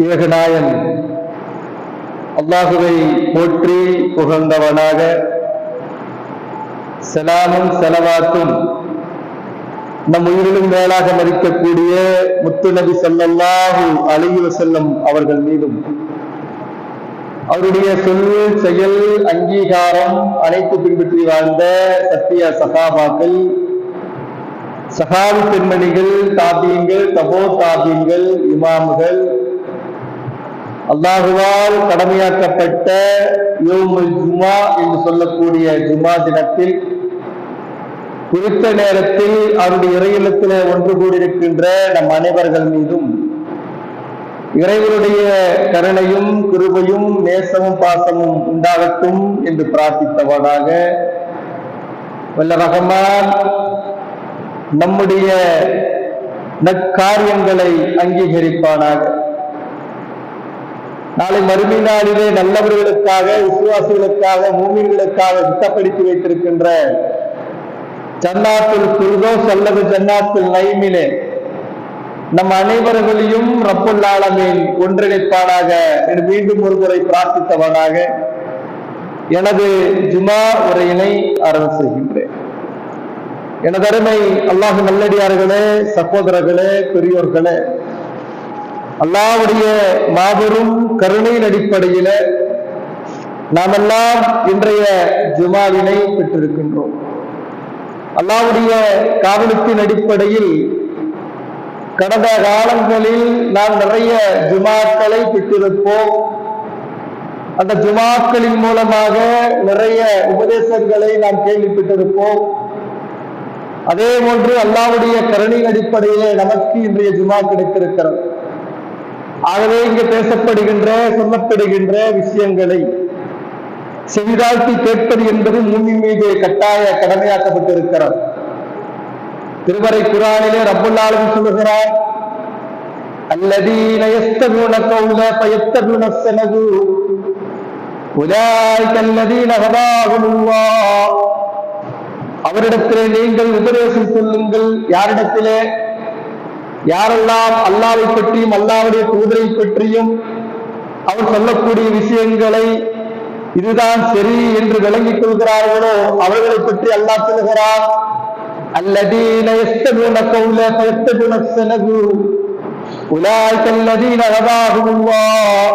ஏகநாயன் அல்லாஹுவை போற்றி புகழ்ந்தவனாக சலாமும் செலவாக்கும் நம் உயிரிலும் மேலாக மதிக்கக்கூடிய முத்து நபி ஸல்லல்லாஹு அலைஹி வஸல்லம் அவர்கள் மீதும் அவருடைய சொல் செயல் அங்கீகாரம் அனைத்து பின்பற்றி வாழ்ந்த சத்திய சகாபாக்கள் சகாவி பெண்மணிகள் தாபியங்கள் தபோ தாபியங்கள் இமாம்கள் அல்லாஹுவால் கடமையாக்கப்பட்ட யௌமுல் ஜுமா என்று சொல்லக்கூடிய ஜுமா தினத்தில் குறித்த நேரத்தில் அவருடைய இறையிலத்தில் ஒன்று கூடியிருக்கின்ற நம் அனைவர்கள் மீதும் இறைவனுடைய கருணையும் கிருபையும் நேசமும் பாசமும் உண்டாகட்டும் என்று பிரார்த்தித்தவனாக வல்ல ரஹ்மான் நம்முடைய நற்காரியங்களை அங்கீகரிப்பானாக. நாளை மறுமை நாளிலே நல்லவர்களுக்காக விசுவாசிகளுக்காக மூமின்களுக்காக சுத்தப்படுத்தி வைத்திருக்கின்ற ஜன்னாத்துல் ஃபிர்தௌஸ் அல்லது ஜன்னாத்துல் நயீமிலே நம் அனைவர்களையும் ரப்புல் ஆலமீன் ஒன்றிணைப்பானாக என்று மீண்டும் ஒரு முறை பிரார்த்தித்தவனாக எனது ஜுமா உரையினை ஆரம்ப செய்கின்றேன். எனது அருமை அல்லாஹ் நல்லடியார்களே, சகோதரர்களே, பெரியோர்களே, அல்லாஹ்வுடைய மாபெரும் கருணையின் அடிப்படையில நாமெல்லாம் இன்றைய ஜுமாவினை பெற்றிருக்கின்றோம். அல்லாஹ்வுடைய காவலத்தின் அடிப்படையில் கடந்த காலங்களில் நாம் நிறைய ஜுமாக்களை பெற்றிருப்போம். அந்த ஜுமாக்களின் மூலமாக நிறைய உபதேசங்களை நாம் கேள்விப்பட்டிருப்போம். அதே போன்று அல்லாஹ்வுடைய கருணையின் அடிப்படையிலே நமக்கு இன்றைய ஜுமா கிடைத்திருக்கிறது. ஆகவே இங்கு பேசப்படுகின்ற சொல்லப்படுகின்ற விஷயங்களை செவிதாழ்த்தி கேட்பது என்பது மூமின் மீது கட்டாய கடமையாக்கப்பட்டிருக்கிறது. திருமறை குர்ஆனிலே ரப்புல் ஆலமீன் சொல்கிறார், அல்லதீன யஸ்தமிஊன கௌல ஃபயத்தபிஊன ஸனது உலாயிக அல்லதீன ஹதாஹுமுல்லாஹ். அவரிடத்திலே நீங்கள் உபதேசம் சொல்லுங்கள். யாரிடத்திலே? யாரெல்லாம் அல்லாஹ்வை பற்றியும் அல்லாஹ்வுடைய தூதரை பற்றியும் அவர் சொல்லக்கூடிய விஷயங்களை இதுதான் சரி என்று விளங்கிக் கொள்கிறார்களோ அவர்களை பற்றி அல்லாஹ் சொல்கிறார், அல்லதீன யஸ்தமிஊன கௌல ஃபயத்தபிஊன ஸனது உலாயிக அல்லதீன ஹதாஹுமுல்லாஹ்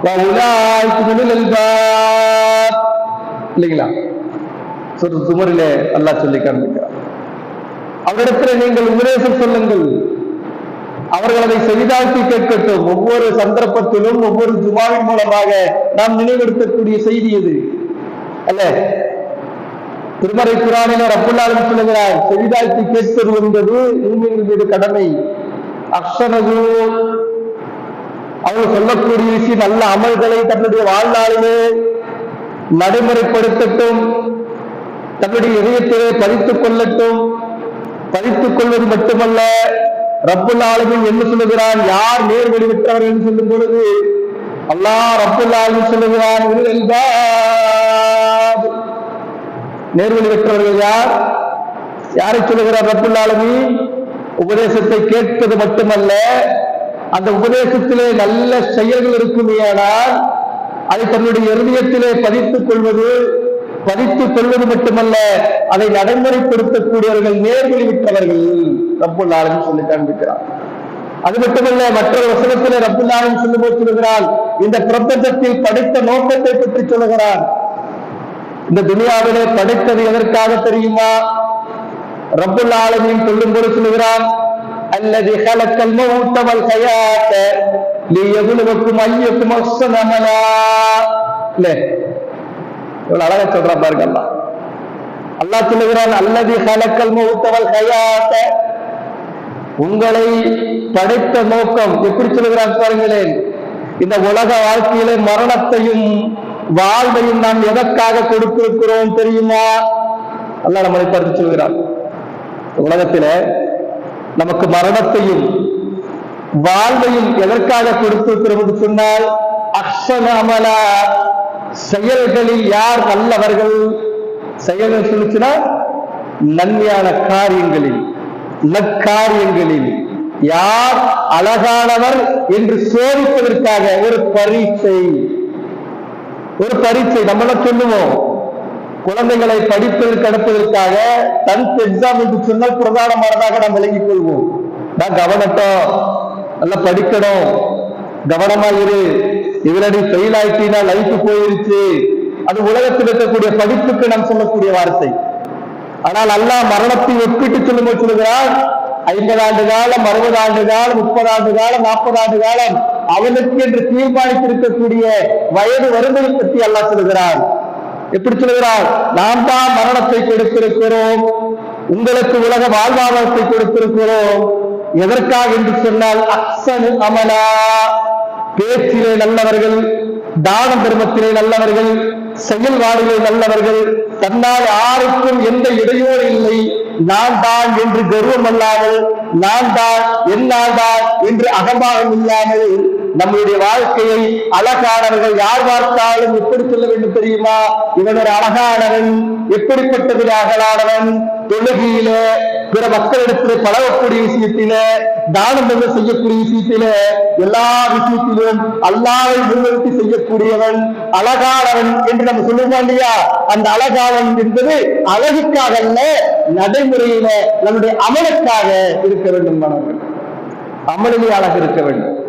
வ உலாயிக உலுல் அல்பாப். இல்லைங்களா? சூரத் ஸுமரிலே அல்லாஹ் சொல்லி காண்பிக்கிறார், அவரிடத்தில் நீங்கள் உபதேசம் சொல்லுங்கள், அவர்கள் அதை செவிதாழ்த்தி கேட்கட்டும். ஒவ்வொரு சந்தர்ப்பத்திலும் ஒவ்வொரு ஜுமாவின் மூலமாக நாம் நினைவெடுக்கக்கூடிய செய்தி இது அல்ல. திருமறை குர்ஆனிலே ரப்புல் ஆலமீன் சொல்கிறார், செவிதாழ்த்தி கேட்பது என்பது மூமின்கள் மீது கடமை. அக்ஸனது, அவர்கள் சொல்லக்கூடிய விஷயம் நல்ல அமல்களை தன்னுடைய வாழ்நாளிலே நடைமுறைப்படுத்தட்டும், தன்னுடைய இதயத்திலே பதித்துக் கொள்ளட்டும். பதித்துக் கொள்வது மட்டுமல்ல, ரப்புல் ஆலமீன் என்ன சொல்லுகிறான், யார் நேர்வழி பெற்றவர் என்று சொல்லும் பொழுது அல்லாஹ் ரப்புல் ஆலமீன் சொல்லுகிறான், நேர்வழி பெற்றவர்கள் யார்? யாரை சொல்லுகிறார் ரப்புல் ஆலமீன்? உபதேசத்தை கேட்பது மட்டுமல்ல, அந்த உபதேசத்திலே நல்ல செயல்கள் இருக்குமேயானால் அதை தன்னுடைய இருதயத்திலே பதித்துக் கொள்வது மட்டுமல்ல, அதை நடைமுறைப்படுத்தக்கூடியவர்கள் நேர்வழி பெற்றவர்கள் ரப்புல் ஆலமீன் சொல்லி காண்பிக்கிறார். அது மட்டுமல்ல, மற்றொரு வசனத்திலே ரப்புல் ஆலமீன் சொல்லுகிறார், இந்த பிரபஞ்சத்தில் படைத்த நோக்கத்தை பற்றி சொல்லுகிறார். இந்த துனியாவிலே படைத்தது எதற்காக தெரியுமா? ரப்புல் ஆலமீன் சொல்லும்போது சொல்லுகிறான், அல்லதி ஹலக்கல் மௌத வல் ஹயாத லியப்லுவக்கும் அய்யுக்கும் அஹ்ஸனு அமலா. இவ்வளவு அழகா சொல்றான் பாருங்க அல்லாஹ். அல்லாஹ் சொல்லுகிறான், அல்லதி ஹலக்கல் மௌத வல் ஹயாத, உங்களை படைத்த நோக்கம் எப்படி சொல்லுகிறான் பாருங்களேன். இந்த உலக வாழ்க்கையிலே மரணத்தையும் வாழ்வையும் நாம் எதற்காக கொடுத்திருக்கிறோம் தெரியுமா? அல்லாஹ் நம்மளை பார்த்து சொல்கிறான், உலகத்தில நமக்கு மரணத்தையும் வாழ்வையும் எதற்காக கொடுத்திருக்கிறோம் என்று சொன்னால், அஹ்ஸன அமலா, செயல்களில் யார் நல்லவர்கள், செயல்கள் சொல்லுச்சுன்னா நன்மையான காரியங்களில் நற்காரியங்களில் யார் அழகானவர் என்று சோதிப்பதற்காக ஒரு பரீட்சை. நம்மள சொல்லுவோம், குழந்தைகளை படிப்பதற்கு அனுப்புவதற்காக 10th எக்ஸாம் என்று சொன்னால் பிரதானமானதாக நாம் விளங்கிக் கொள்வோம். நான் கவனட்டும், நல்லா படிக்கணும், கவனமா இரு, இதுல நீ ஃபெயில் ஆயிட்டீனா லைஃப் போயிருச்சு. அது உலகத்தில் இருக்கக்கூடிய படிப்புக்கு நாம் சொல்லக்கூடிய வார்த்தை. ஆனால் அல்லாஹ் மரணத்தை ஒப்பிட்டு சொல்லும்போது சொல்லுகிறார், 50 ஆண்டு காலம், 60 ஆண்டு காலம், 30 ஆண்டு காலம், 40 ஆண்டு காலம் அவனுக்கு என்று தீர்மானித்திருக்கக்கூடிய வயது வருவதை பற்றி அல்லாஹ் சொல்லுகிறார். எப்படி சொல்லுகிறார்? நாம் தான் மரணத்தை கொடுத்திருக்கிறோம், உங்களுக்கு உலக வாழ்வாதாரத்தை கொடுத்திருக்கிறோம். எதற்காக என்று சொன்னால், அக்ஸனு அமலா, பேச்சிலே நல்லவர்கள், தான தர்மத்திலே நல்லவர்கள், செயல்பாடுகளை நல்லவர்கள், தன்னால் யாருக்கும் எந்த இடையூறு இல்லை, நான் தான் என்று கர்வம் அல்லாமல், நான் தான் என்னால் தான் என்று அகம்பாகம் இல்லாமல் நம்முடைய வாழ்க்கையை அழகானவர்கள் யார் பார்த்தாலும் எப்படி சொல்ல வேண்டும் தெரியுமா? இவன் ஒரு அழகானவன், எப்படிப்பட்டது அழகானவன், தொழுகையில பிற மக்களிடத்தில் பழகக்கூடிய விஷயத்தில, தானம் செய்யக்கூடிய விஷயத்தில, எல்லா விஷயத்திலும் அல்லாஹ்வை முன்னிறுத்தி செய்யக்கூடியவன் அழகானவன் என்று நம்ம சொல்லுவோம் இல்லையா? அந்த அழகானவன் என்பது அழகுக்காக அல்ல, நடைமுறையில நம்முடைய அமலுக்காக இருக்க வேண்டும். மாணவர்கள், அமலிலே அழகு இருக்க வேண்டும்,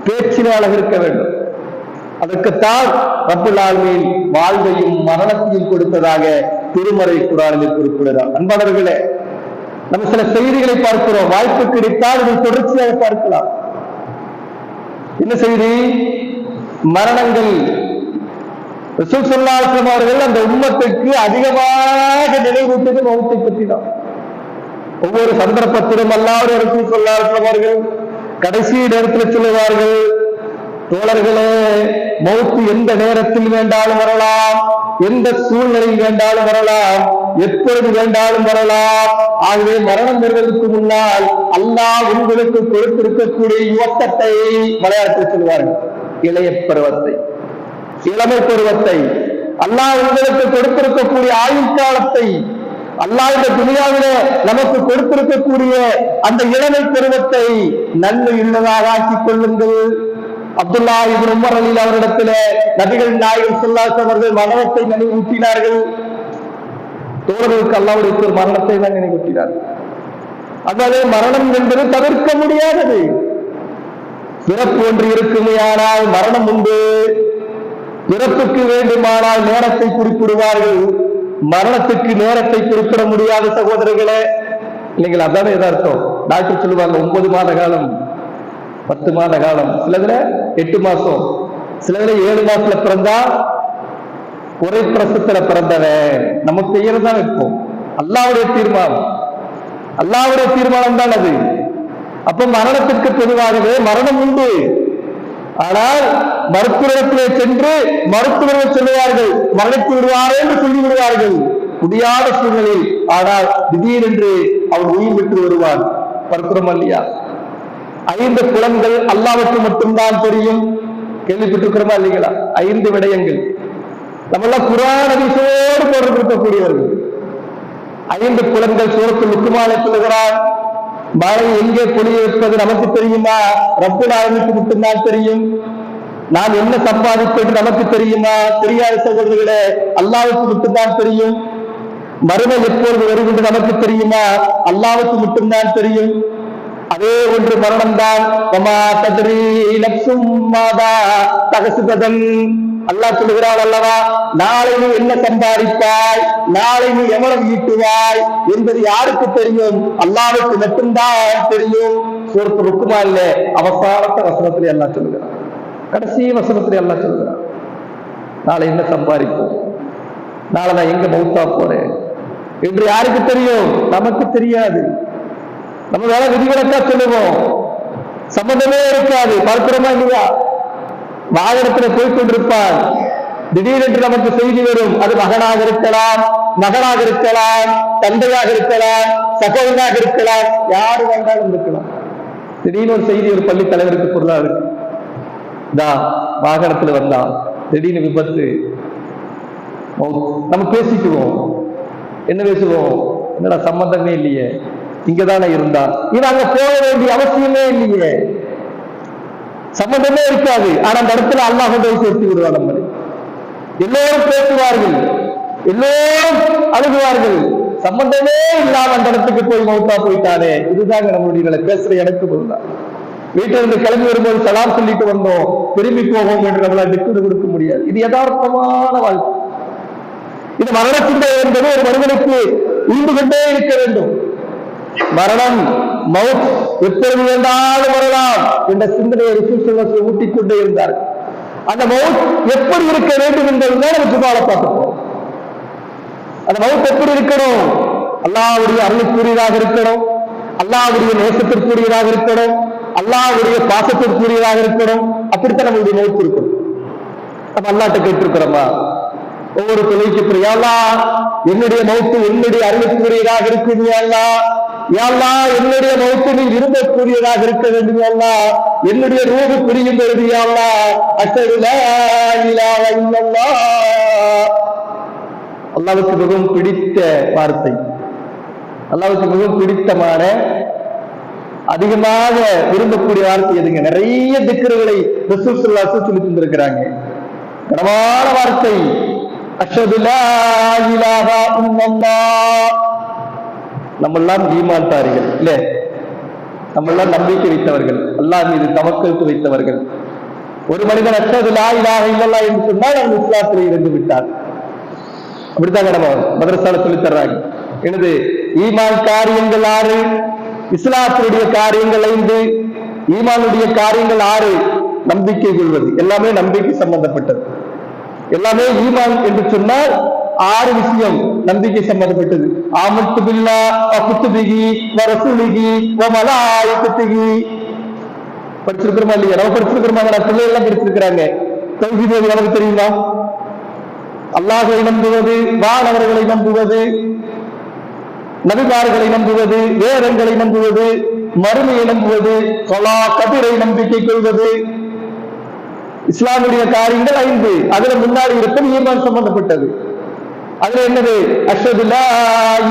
பேச்சிலே அழகு இருக்க வேண்டும். அதற்குத்தான் ரப்புல் ஆலமீன் வாழ்வையும் மரணத்தையும் கொடுத்ததாக திருமறை குர்ஆனில் குறிப்பிடுகிறார். அன்பானவர்களே, நம்ம சில செய்திகளை பார்க்கிறோம், வாய்ப்பு கிடைத்தால் இதை தொடர்ச்சியாக பார்க்கலாம். என்ன செய்தி? மரணங்கள். ரசூல் ஸல்லல்லாஹு அலைஹி வஸல்லம் அவர்கள் அந்த உம்மத்துக்கு அதிகமாக நினைவூட்டுவது மௌத்தை பற்றி தான். ஒவ்வொரு சந்தர்ப்பத்திலும் அல்லாஹ் ரசூல் ஸல்லல்லாஹு அலைஹி வஸல்லம் அவர்கள் கடைசி நேரத்தில் சொல்லுவார்கள், தோழர்களே, மௌத்து எந்த நேரத்தில் வேண்டாலும் வரலாம், எந்த சூழ்நிலையில் வேண்டாலும் வரலாம், எப்பொழுது வேண்டாலும் வரலாம். ஆகவே மரணம் வருவதற்கு முன்னால் அல்லாஹ் உங்களுக்கு கொடுத்திருக்கக்கூடிய யுவக்கத்தை, மலையாளத்தில் சொல்வார்கள் இளைய பருவத்தை, இளமை பருவத்தை, அல்லாஹ் உங்களுக்கு கொடுத்திருக்கக்கூடிய ஆயுள் காலத்தை, அல்லாஹ் இந்த துனியாவிலே நமக்கு கொடுத்திருக்கக்கூடிய அந்த இளமை பருவத்தை நன்மை உள்ளதாக ஆக்கிக் கொள்ளுங்கள். அப்துல்லா இப்னு உமர் ரலியல்லாஹு அவரிடத்திலே நபிகள் நாயகம் ஸல்லல்லாஹு அலைஹி வஸல்லம் மரணத்தை நினைவூட்டினார்கள். தோழர்களுக்கு அல்லாஹ்வுடைய ஒரு மரணத்தை தான் நினைவூட்டினார்கள். அதாவது மரணம் என்பது தவிர்க்க முடியாதது. பிறப்பு ஒன்று இருக்குமையானால் மரணம் உண்டு. பிறப்புக்கு வேண்டுமானால் நேரத்தை குறிப்பிடுவார்கள், மரணத்துக்கு நேரத்தை குறிப்பிட முடியாத சகோதரர்களே. இல்லைங்களா? அதான எதார்த்தம். டாக்டர் சொல்லுவாங்க 9 மாத காலம், 10 மாத காலம், சிலதுல 8 மாசம், சிலதுல 7 மாசத்துல பிறந்தா குறை பிரசத்துல பிறந்தவன் நமக்கு செய்யறதுதான் வைப்போம். அல்லாஹ்வுடைய தீர்மானம், அல்லாஹ்வுடைய தீர்மானம் தான் அது. அப்ப மரணத்துக்கு பொதுவாகவே மரணம் உண்டு. ஆனால் மருத்துவத்திலே சென்று மருத்துவர்கள் சொல்லுவார்கள் மரணித்து விடுவாரே என்று சொல்லி விடுவார்கள், முடியாத சூழ்நிலை. ஆனால் திடீரென்று அவர் உயிர் விட்டு வருவார். பார்க்கிறோம் இல்லையா? 5 புலன்கள் அல்லாஹ்வுக்கு மட்டும்தான் தெரியும். கேள்விப்பட்டிருக்கிறோமா இல்லைங்களா? 5 விடயங்கள். நம்மெல்லாம் குர்ஆன் ஹதீஸோடு தொடர்புபடுத்தக்கூடியவர்கள். 5 புலன்கள். சூரத்துல் லுக்மானில் சொல்லுகிறார், மழை எங்கே பொழிய வைப்பது நமக்கு தெரியுமா? ரப்புல் ஆலமீனுக்கு மட்டும்தான் தெரியும். நாம் என்ன சம்பாதிப்பது நமக்கு தெரியுமா? தெரியாத சகோதரர்களே, அல்லாஹ்வுக்கு மட்டும்தான் தெரியும். மறுமை எப்பொழுது வரும் என்று நமக்கு தெரியுமா? அல்லாஹ்வுக்கு மட்டும்தான் தெரியும். அதே ஒன்று மரணம் தான். அல்லாஹ் சொல்லுகிறாள் அல்லவா, நாளை நீ என்ன சம்பாதிப்பாய், நாளை நீ எவ்வளவு ஈட்டுவாய் என்பது யாருக்கு தெரியும்? அல்லாஹ்வுக்கு மட்டும்தான் தெரியும். சூரத்துல் லுக்மான்ல அவசானத்த வசனத்திலே அல்லாஹ் சொல்லுகிறார், கடைசி வசனத்திலே அல்லாஹ் சொல்லுகிறார், நாளை என்ன சம்பாதிப்போம், நாளை நான் எங்க மௌத்தா போறேன் என்று யாருக்கு தெரியும்? நமக்கு தெரியாது. நம்ம வேலை விதிவிலக்கா சொல்லுவோம், சம்பந்தமே இருக்காது. பார்க்கிறோமா இல்லையா? வாகனத்துல போய்கொண்டிருப்பார், திடீரென்று நமக்கு செய்தி வரும். அது மகனாக இருக்கலாம், மகனாக இருக்கலாம், தந்தையாக இருக்கலாம், சகோதரனாக இருக்கலாம், யாரு வேண்டாலும் இருக்கலாம். திடீர்னு ஒரு செய்தி ஒரு பள்ளி தலைவருக்கு பொருளா இருக்கு, வாகனத்துல வந்தான், திடீர்னு விபத்து. நம்ம பேசிக்குவோம். என்ன பேசுவோம்? என்னடா சம்பந்தமே இல்லையே, இங்கதானே இருந்தான். இவன் அங்க போக வேண்டிய அவசியமே இல்லையே, சம்பந்தமே இருக்காது. ஆனா அந்த இடத்துல அல்லாஹ் கொண்டு போய் சேர்த்து விடுவான். நம்மளை எல்லோரும் பேசுவார்கள், எல்லோரும் அழுகுவார்கள். சம்பந்தமே இல்லாம அந்த இடத்துக்கு போய் மௌத்தா போயிட்டானே. இதுதாங்க நம்மளுடைய பேசுற எனக்கு பொருள். வீட்டில இருந்து கிளம்பி வரும்போது சலாம் சொல்லிட்டு வந்தோம், திரும்பி போவோம் என்று நம்மளால் டிக்கெட் கொடுக்க முடியாது. இது யதார்த்தமான வாழ்க்கை. இது மரண சிந்தை என்பது ஒரு மனிதனுக்கு உண்டு கொண்டே இருக்க வேண்டும். மரணம், மவுத் எப்பொழுது வேண்டாலும் வரலாம் என்ற சிந்தனையை ஊட்டிக் கொண்டே இருந்தார்கள். அந்த மவுத் எப்படி இருக்க வேண்டும் என்பதுதான் நம்ம ஜுமால பார்த்துப்போம். அந்த மவுத் எப்படி இருக்கணும்? அல்லாஹ்வுடைய அருளுக்குரியதாக இருக்கணும், அல்லாஹ்வுடைய நேசத்திற்குரியதாக இருக்கணும், அல்லாஹ்வுடைய பாசத்திற்குரியதாக இருக்கணும். அப்படித்தான் நம்மளுடைய மவுத் இருக்கணும். நம்ம அல்லாஹ்ட்ட கேட்டிருக்கிறோமா? ஒவ்வொரு தொழிலுக்கு என்னுடைய மவுத்து என்னுடைய அருளுக்குரியதாக இருக்குது, என்னுடைய மவுத்து நீ விரும்பக்கூடியதாக இருக்க வேண்டும், என்னுடைய ரூபு பிரியும் பொழுது அல்லாஹ்வுக்கு மிகவும் பிடித்த வார்த்தை, அல்லாஹ்வுக்கு மிகவும் பிடித்தமான அதிகமாக விரும்பக்கூடிய வார்த்தை எதுங்க? நிறைய திக்ருகளை ரசூல் ஸல்லல்லாஹு அலைஹி வஸல்லம் சொல்லி தந்திருக்கிறாங்க. கனமான வார்த்தை அஷ்ஹது லா இலாஹா இல்லல்லாஹ். நம்மெல்லாம் ஈமான்தாரிகள் இல்ல, நம்மெல்லாம் நம்பிக்கை வைத்தவர்கள், அல்லாஹ் மீது தவக்கல் வைத்தவர்கள். ஒரு மனிதன் அஷ்ஹது லா இலாஹா இல்லல்லாஹ் என்று சொன்னால் அவன் இஸ்லாத்தில் இருந்து விட்டார். அப்படித்தாங்க நம்ம மதரசால சொல்லி தர்றாங்க. எனது ஈமான் காரியங்கள் 6, இஸ்லாத்தினுடைய காரியங்கள் 5, ஈமானுடைய காரியங்கள் 6. நம்பிக்கை கொள்வது எல்லாமே நம்பிக்கை சம்பந்தப்பட்டது. எல்லாமே ஈமான் என்று சொன்னால் 6 விஷயம் நம்பிக்கை சம்பந்தப்பட்டது. ஆமன்து பில்லாஹ் வ குதுபிஹி வ ரசூலிஹி வ மலாயிகத்திஹி. படிச்சிருக்கிறோமா இல்லையா? நம்ம படிச்சிருக்கிறோமா? பிள்ளை எல்லாம் படிச்சிருக்கிறாங்க. தௌஹீத் நமக்கு தெரியுமா? அல்லாஹ்வை நம்புவது, வானவர்களை நம்புவது, நபிமார்களை நம்புவது, வேதங்களை நம்புவது, மறுமையை நம்புவது, கலா கதிரை நம்பிக்கை கொள்வது. இஸ்லாமுடைய காரியங்கள் 5. அதுல முன்னாடி இருக்கும் ஈமான் சம்பந்தப்பட்டது. அதுல என்னது? அஷ்ஹது லா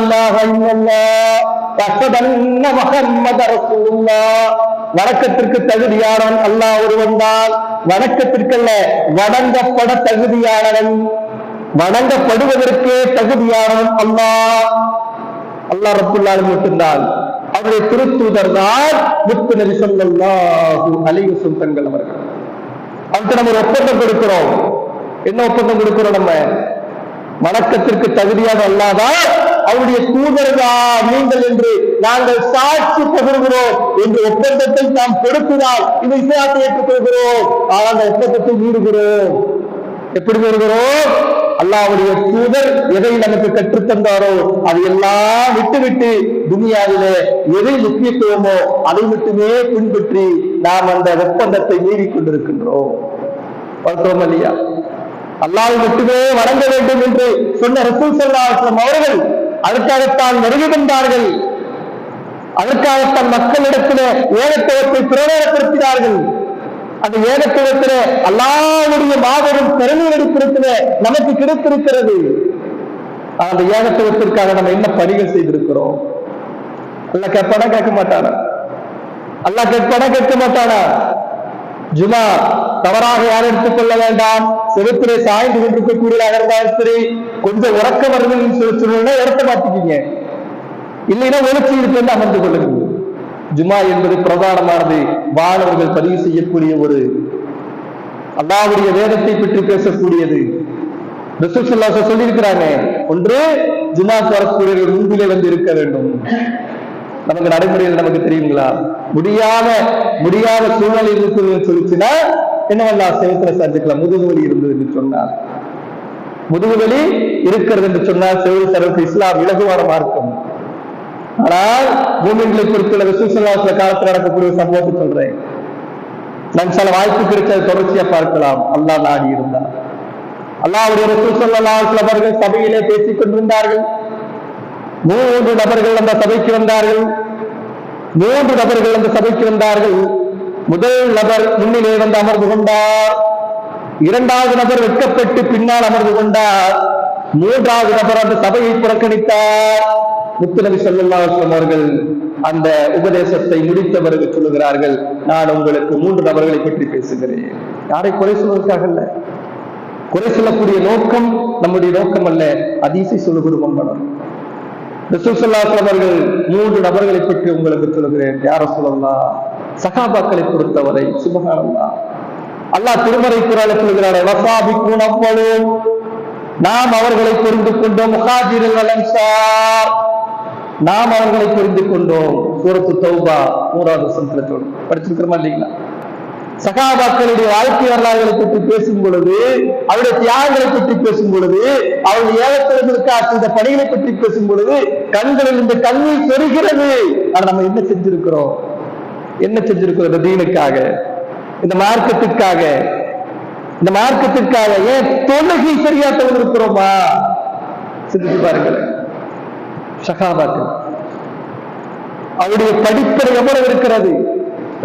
இலாஹா இல்லல்லாஹ் வ அஷ்ஹது அன்ன முஹம்மத ரசூலுல்லாஹ். வணக்கத்திற்கு தகுதியானவன் அல்லாஹ் ஒருவன் தான். வணக்கத்திற்கல்ல, வணங்கப்பட தகுதியானவன், வணங்கப்படுவதற்கே தகுதியானவன் அல்லாஹ். அல்லாஹ் ரப்புல் ஆலமீன் மட்டும்தான். அவருடைய திருத்தூதர் தான் முத்து நபி ஸல்லல்லாஹு அலைஹி வஸல்லம் தங்கள் அவர்கள். அவருக்கு நம்ம ஒரு ஒப்பந்தம் கொடுக்கிறோம். என்ன ஒப்பந்தம் கொடுக்கிறோம்? நம்ம வணக்கத்திற்கு தகுதியாக அல்லாதான் அவருடைய தூதர்களா நீங்கள் என்று நாங்கள் சாட்சி பகிர்கிறோம் என்று ஒப்பந்தத்தை நாம் கொடுக்கிறார். இந்த இஸ்லாத்தை ஏற்றுக்கொள்கிறோம். ஆனால் அந்த ஒப்பந்தத்தை மீறுகிறோம். எப்படி மீறுகிறோம்? அல்லாஹ்வுடைய தூதர் எதை நமக்கு கற்றுத்தந்தாரோ அதை எல்லாம் விட்டுவிட்டு துனியாவிலே எதை முக்கியத்துவமோ அதை மட்டுமே பின்பற்றி நாம் அந்த ஒப்பந்தத்தை மீறி கொண்டிருக்கின்றோம். பார்த்தோம் இல்லையா? அல்லாஹ்வை மட்டுமே வணங்க வேண்டும் என்று சொன்ன ரசூல் ஸல்லல்லாஹு அலைஹி வஸல்லம் அவர்கள் அதற்காகத்தான் வருகை தந்தார்கள். அதற்காகத்தான் மக்களிடத்திலே ஏகத்துவத்தை பிரகடனப்படுத்தினார்கள். அந்த ஏகத்துவத்திலே அல்லாஹ்வுடைய மாபெரும் கருணை வெளிப்படுத்திலே நமக்கு கிடைத்திருக்கிறது. அந்த ஏகத்துவத்திற்காக நம்ம என்ன பணிகள் செய்திருக்கிறோம்? அல்லாஹ் கேட்பானா? கேட்க மாட்டானா? அல்லாஹ் கேட்பானா? கேட்க மாட்டானா? ஜுமா தவறாக யாரும் எடுத்துக்கொள்ள வேண்டாம். செவத்திலே சாய்ந்து கொண்டிருக்கக்கூடியதாக இருந்தாலும் சரி, கொஞ்சம் உறக்க வருதுன்னு சொல்லி இடத்த மாட்டிக்கிங்க, இல்லைன்னா ஒளிச்சு இருக்கு வந்து அமர்ந்து கொள்ளுங்க. ஜுமா என்பது பிரதானமானது. வானவர்கள் பதிவு செய்யக்கூடிய ஒரு அல்லாஹ்வுடைய வேதத்தை பற்றி பேசக்கூடியது. ரசூல் ஸல்லல்லாஹு அலைஹி வஸல்லம் சொல்லி இருக்கிறாங்க, ஒன்று ஜுமாக்கு வரக்கூடியவர்கள் முன்பிலே வந்து இருக்க வேண்டும். நமக்கு நடைமுறையில் நமக்கு தெரியுங்களா? முடியாத சூழ்நிலை இருக்குன்னு சொல்லிச்சுன்னா என்னவெல்லாம் செவத்துல செஞ்சுக்கலாம். முதுகுவலி இருந்தது என்று சொன்னால், முதுகுவலி இருக்கிறது என்று சொன்னால் செவில் சர்வத்து இஸ்லாம் இலகுவான மார்க்கம். ஆனால் மூமின்களை பொறுத்துள்ள ரசூல் ஸல்லல்லாஹு அலைஹி வஸல்லம் காலத்தில் நடக்கக்கூடிய சம்பவத்தை சொல்றேன். நான் சில வாய்ப்பு கிடைச்ச தொடர்ச்சியா பார்க்கலாம். அல்லாஹ் நாடி இருந்தார். அல்லாஹ்வுடைய ரசூல் ஸல்லல்லாஹு அலைஹி வஸல்லம் அவர்கள் சபையிலே பேசிக் கொண்டிருந்தார்கள். 3 நபர்கள் அந்த சபைக்கு வந்தார்கள். 3 நபர்கள் அந்த சபைக்கு வந்தார்கள். முதல் நபர் முன்னிலே வந்து அமர்ந்து கொண்டார். 2வது நபர் வெட்கப்பட்டு பின்னால் அமர்ந்து கொண்டார். 3வது நபர் அந்த சபையை புறக்கணித்தார். முத்து நபி ஸல்லல்லாஹு அலைஹி வஸல்லம் அவர்கள் அந்த உபதேசத்தை முடித்தவர்கள் சொல்லுகிறார்கள், நான் உங்களுக்கு 3 நபர்களை பற்றி பேசுகிறேன். யாரை குறை சொல்வதற்காக அல்ல, குறை சொல்லக்கூடிய நோக்கம் நம்முடைய நோக்கம் அல்ல, ஹதீஸை சொல்லுகிறோம். ரசூல் ஸல்லல்லாஹு அலைஹி அவர்கள் 3 நபர்களை பற்றி உங்களுக்கு சொல்லுகிறேன். யா ரசூலல்லாஹ், சஹாபாக்களை பொறுத்தவரை சுப்ஹானல்லாஹ், அல்லாஹ் திருமறை குர்ஆனில் சொல்கிறார், வஸாபிகூன அவ்வலூன், நாம் அவர்களை புரிந்து கொண்டோம். முஹாஜிருல் வல் அன்சார், நாம் அவர்களை புரிந்து கொண்டோம். சூரத்து தௌபா 3வது வசனத்துல படிச்சிருக்கிறோமா இல்லைங்களா? சகாபாக்களுடைய வாழ்க்கை வரலாறுகளை பற்றி பேசும் பொழுது, அவருடைய தியாகங்களை பற்றி பேசும் பொழுது, அவருடைய ஏகத்திற்காக இந்த பணிகளை பற்றி பேசும் பொழுது கண்களில் இந்த கண்ணீர் பெறுகிறது. ஆனா நம்ம என்ன செஞ்சிருக்கிறோம்? என்ன செஞ்சிருக்கிறோம்? இந்த தீனுக்காக, இந்த மார்க்கத்திற்காக, இந்த மார்க்கத்திற்காக ஏன் தொழுகை சரியா தொழுகிறோமா? சிந்திச்சு பாருங்கள். சகாபாக்கள் அவருடைய படிப்பறை எவ்வளவு இருக்கிறது?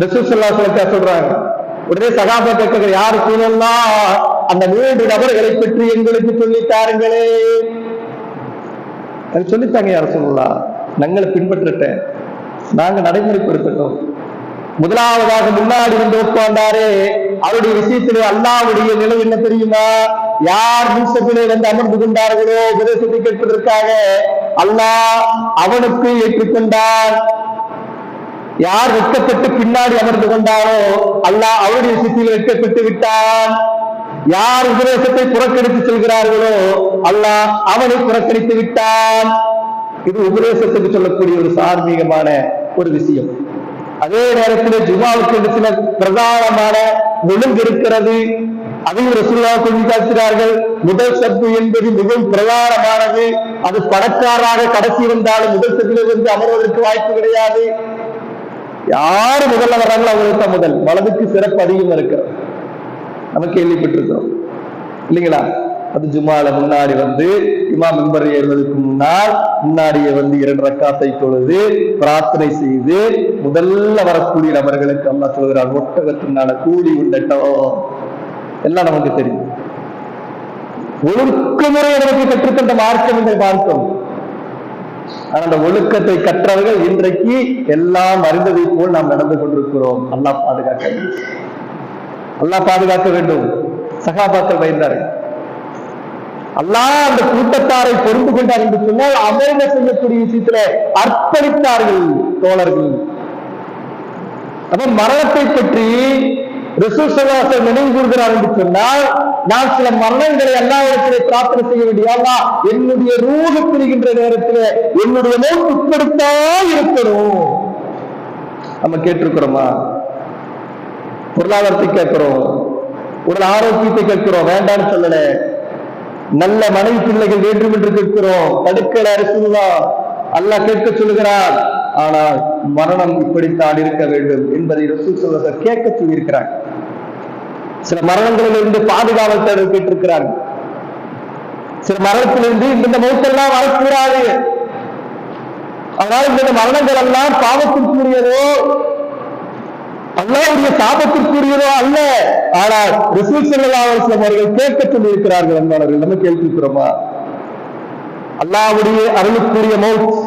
ரசூல் ஸல்லல்லாஹு அலைஹி வஸல்லம் சொல்றாங்க, உடனே சகாபாக்கள் யாருக்கு அந்த 3 நபர்களை பற்றி எங்களுக்கு சொல்லித்தாருங்களே. சொல்லித்தாங்க யார் சொல்லலாம், நாங்களை பின்பற்றட்டேன், நாங்க நடைமுறைப்படுத்தட்டும். முதலாவதாக முன்னாடி வந்து உட்கார்ந்தாரே, அவருடைய விஷயத்திலே அல்லாஹ்வுடைய நிலை என்ன தெரியுமா? யார் முன்சபிலே வந்து அமர்ந்து கொண்டார்களோ உபதேசத்தை கேட்பதற்காக, அல்லாஹ் அவனுக்கு ஏற்றுக்கொண்டான். யார் வெட்கப்பட்டு பின்னாடி அமர்ந்து கொண்டாரோ அல்லாஹ் அவருடைய விஷயத்தில் வெட்கப்பட்டு விட்டான். யார் உபதேசத்தை புறக்கணித்து செல்கிறார்களோ அல்லாஹ் அவனை புறக்கணித்து விட்டான். இது உபதேசத்துக்கு சொல்லக்கூடிய ஒரு சார்மீகமான ஒரு விஷயம். அதே நேரத்தில் ஜுமாவுக்கு சில பிரதானமான ஒழுங்கு இருக்கிறது. அதையும் ரசூலுல்லாஹ் சொல்லி காட்டுகிறார்கள். முதல் சப்பு என்பது மிகவும் பிரதானமானது. அது பணக்காராக கடைசி வந்தாலும் முதல் சப்பில் வந்து அமர்வதற்கு வாய்ப்பு கிடையாது. யாரு முதல்ல வர்றாங்களோ அவங்களுக்கு தான் முதல். வலதுக்கு சிறப்பு அதிகம் இருக்கிறது, நம்ம கேள்விப்பட்டிருக்கிறோம் இல்லைங்களா? அது ஜுமால முன்னாடி வந்து இமாம் மிம்பர் ஏறுவதற்கு முன்னாடியே வந்து 2 ரக்காத்தை தொழுது பிரார்த்தனை செய்து முதல்ல வரக்கூடிய நபர்களுக்கு அல்லாஹ் சொல்கிறார், ஒட்டகத்தினால கூலி உண்டட்டும். எல்லாம் நமக்கு தெரியும். ஒழுக்கமுறை நமக்கு கற்றுக்கொண்ட மார்க்கம் இந்த மார்க்கம். ஆனா அந்த ஒழுக்கத்தை கற்றவர்கள் இன்றைக்கு எல்லாம் அறிந்ததை போல் நாம் நடந்து கொண்டிருக்கிறோம். அல்லாஹ் பாதுகாக்க வேண்டும், அல்லாஹ் பாதுகாக்க வேண்டும். சகாபாக்கள் பயந்தார்கள். அல்லாஹ் அந்த கூட்டத்தாரை பொருந்து கொண்டார் என்று சொன்னால் அமர்ந்த செய்யக்கூடிய விஷயத்திலே அர்ப்பணித்தார்கள் தோழர்கள். அப்ப மரணத்தை பற்றி ரசூல் ஸல்லல்லாஹு அலைஹி வஸல்லம் நினைவு கூறுகிறார் என்று சொன்னால், நான் சில மரணங்களை அல்லாஹ்விடத்திலே பிரார்த்தனை செய்ய வேண்டிய, அல்லாஹ் என்னுடைய ரூஹ் பிரிகின்ற நேரத்தில் என்னுடைய மௌத் இப்படித்தான் இருக்கணும். நம்ம கேட்டிருக்கிறோமா? பொருளாதாரத்தை கேட்கிறோம், உடல் ஆரோக்கியத்தை கேட்கிறோம், வேண்டான்னு சொல்லல. நல்ல மனைவி பிள்ளைகள் வேண்டும் என்று கேட்கிறோம், தடுக்கல ரசூலுல்லாஹ் அல்லாஹ் கேட்க சொல்லுகிறார். ஆனால் மரணம் இப்படித்தான் இருக்க வேண்டும் என்பதை ரசூல் ஸல்லல்லாஹு அலைஹி வஸல்லம் கேட்க சொல்லியிருக்கிறார். சில மரணங்களிலிருந்து பாதுகாவல் தேட கேட்டிருக்கிறார்கள். சில மரணத்திலிருந்து இந்த மௌத்தெல்லாம் வரக்கூடாது. ஆனால் இந்த மரணங்கள் எல்லாம் பாவத்திற்குரியதோ அல்லாஹ்வுடைய சாபத்திற்குரியதோ அல்ல. ஆனால் ரசூல் ஸல்லல்லாஹு அலைஹி வஸல்லம் அவர்கள் கேட்க சொல்லி இருக்கிறார்கள். அன்பானவர்கள், நம்ம கேள்விக்கிறோமா? அல்லாஹ்வுடைய அருளுக்குரிய மௌத்.